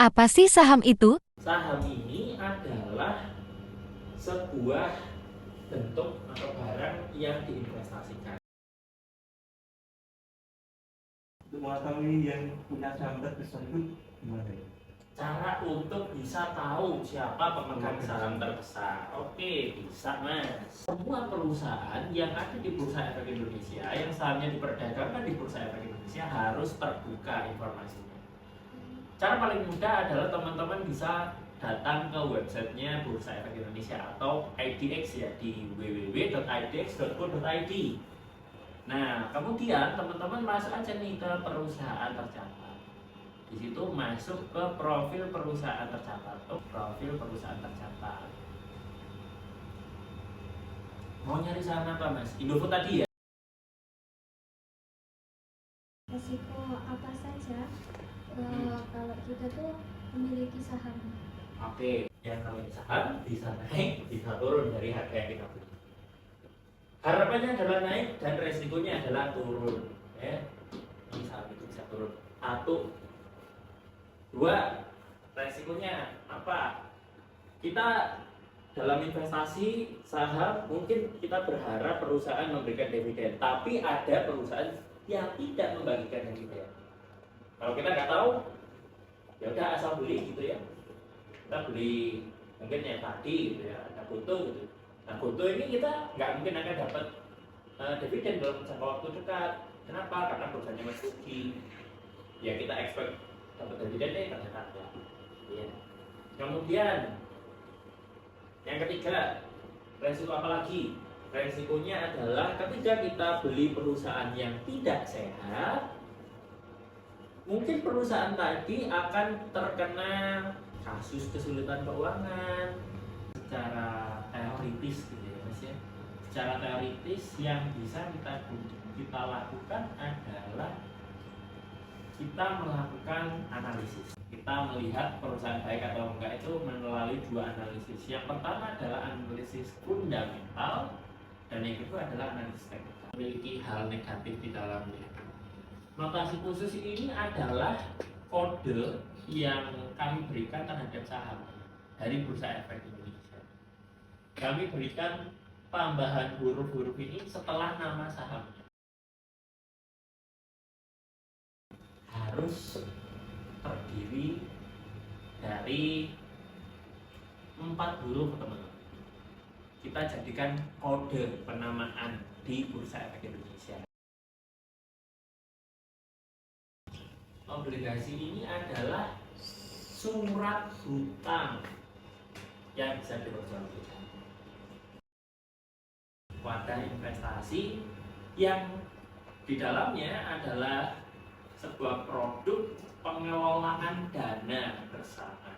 Apa sih saham itu? Saham ini adalah sebuah bentuk atau barang yang diinvestasikan. Untuk mengetahui yang punya saham tersebut gimana ya? Cara untuk bisa tahu siapa pemegang saham terbesar. Oke, bisa mas. Semua perusahaan yang ada di Bursa Efek Indonesia yang sahamnya diperdagangkan di Bursa Efek Indonesia harus terbuka informasinya. Cara paling mudah adalah teman-teman bisa datang ke websitenya Bursa Efek Indonesia atau IDX ya, di www.idx.co.id. Nah, kemudian teman-teman masuk aja nih ke perusahaan tercatat. Di situ masuk ke profil perusahaan tercatat. Profil perusahaan tercatat. Mau nyari saham apa mas? Indofood tadi ya? Resiko apa saja kalau kita tuh memiliki saham? Oke, yang namanya saham bisa naik, bisa turun dari harga yang kita beli. Harapannya adalah naik dan resikonya adalah turun. Ya, ini saham itu bisa turun. Satu, dua, resikonya apa? Kita dalam investasi saham mungkin kita berharap perusahaan memberikan dividen, tapi ada perusahaan yang tidak membagikan dividen. Kalau kita nggak tahu, ya udah asal beli gitu ya. Kita beli mungkin yang tadi gitu ya, ada Goto gitu. Nah Goto ini kita nggak mungkin akan dapat dividen dalam jangka waktu dekat. Kenapa? Karena perusahaannya masih rugi. Ya kita expect dapat dividennya ternyata enggak. Ya. Kemudian yang ketiga, resiko apa lagi? Resikonya adalah ketika kita beli perusahaan yang tidak sehat, mungkin perusahaan tadi akan terkena kasus kesulitan keuangan secara teoritis gitu ya mas ya. Secara teoritis yang bisa kita lakukan adalah kita melakukan analisis. Kita melihat perusahaan baik atau enggak itu melalui dua analisis. Yang pertama adalah analisis fundamental dan yang kedua adalah analisis teknikal. Memiliki hal negatif di dalamnya. Notasi khusus ini adalah kode yang kami berikan terhadap saham dari Bursa Efek Indonesia. Kami berikan tambahan huruf-huruf ini setelah nama sahamnya. Harus terdiri dari 4 huruf teman-teman. Kita jadikan kode penamaan di Bursa Efek Indonesia. Obligasi ini adalah surat hutang yang bisa diperjualbelikan. Wadah investasi yang di dalamnya adalah sebuah produk pengelolaan dana bersama.